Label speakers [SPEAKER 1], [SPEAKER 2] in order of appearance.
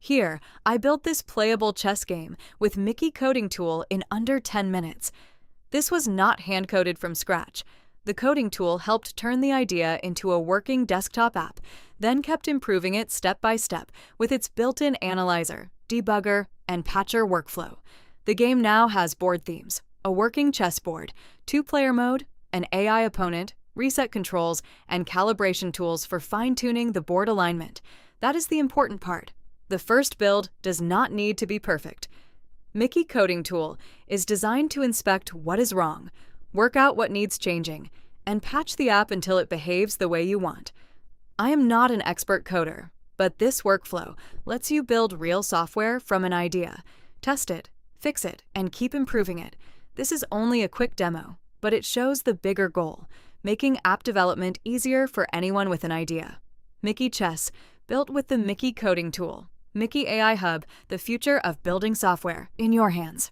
[SPEAKER 1] Here, I built this playable chess game with Micky Coding Tool in under 10 minutes. This was not hand-coded from scratch. The coding tool helped turn the idea into a working desktop app, then kept improving it step by step with its built-in analyzer, debugger, and patcher workflow. The game now has board themes, a working chessboard, 2-player mode, an AI opponent, reset controls, and calibration tools for fine-tuning the board alignment. That is the important part. The first build does not need to be perfect. Micky Coding Tool is designed to inspect what is wrong, work out what needs changing, and patch the app until it behaves the way you want. I am not an expert coder, but this workflow lets you build real software from an idea, test it, fix it, and keep improving it. This is only a quick demo, but it shows the bigger goal, making app development easier for anyone with an idea. Micky Chess, built with the Micky Coding Tool. Micky AI Hub, the future of building software in your hands.